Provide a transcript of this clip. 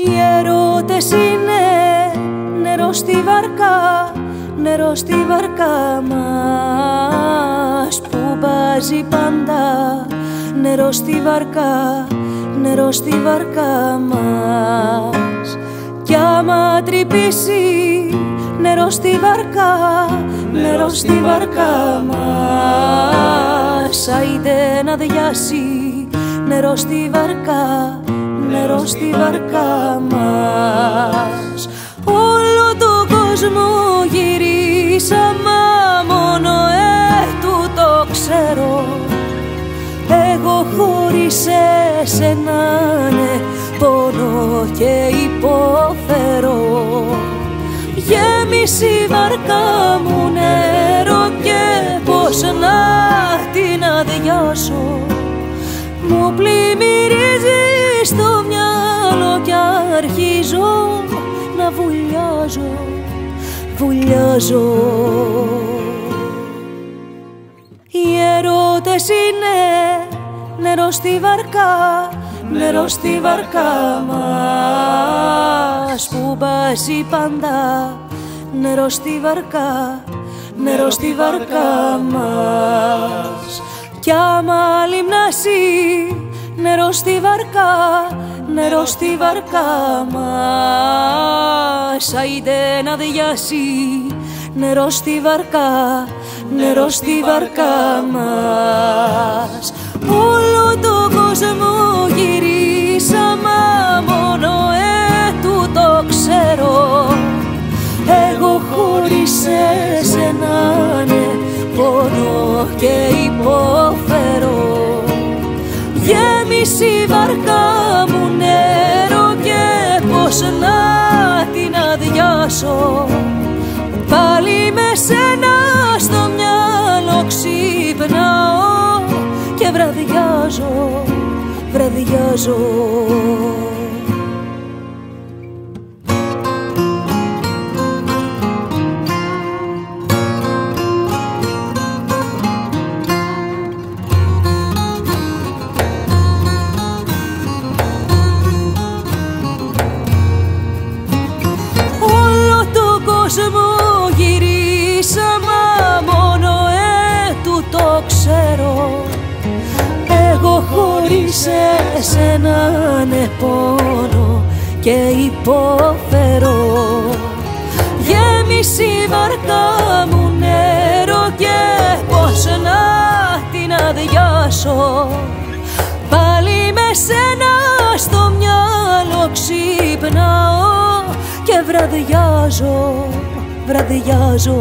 Οι έρωτες είναι νερό στη βάρκα, νερό στη βάρκα μας που βάζει πάντα. Νερό στη βάρκα, νερό στη βάρκα μας. Κι άμα τρυπήσει νερό στη βάρκα, νερό στη βάρκα μας, άιντε να διάσει νερό στη βάρκα, νερό στη βάρκα μας. Όλο το κόσμο γυρίσαμε, μόνο τούτο ξέρω. Εγώ χωρίς εσένα ναι, πονώ και υποφέρω. Γέμισε η βάρκα μου νερό και πώς να την αδειάσω. Μου πλημμυρίζει στο μυαλό κι αρχίζω να βουλιάζω, βουλιάζω. Οι έρωτες είναι νερό στη βάρκα, νερό στη βάρκα μας που βάζει πάντα. Νερό στη βάρκα, νερό στη βάρκα μας. Κι άμα λιμνάσει νερό στη βάρκα, νερό στη βάρκα μας, άιντε να διάσει νερό στη βάρκα, νερό στη βάρκα μας. Όλο το κόσμο γυρίσαμε, μόνο τούτο ξέρω. Εγώ χωρίς εσένα ναι, πονώ και υποφέρω. Γέμισε η βάρκα μου νερό και πώς να την αδειάσω. Πάλι με σένα στο μυαλό ξυπνάω και βραδιάζω, βραδιάζω. Μου γυρίσαμε, μόνο τούτο ξέρω. Εγώ χωρίς εσένα ναι, πόνο και υποφέρω. Γέμισε η βάρκα μου νερό και πώς να την αδειάσω. Πάλι με σένα στο μυαλό ξυπνάω και βραδιάζω, βραδιάζω.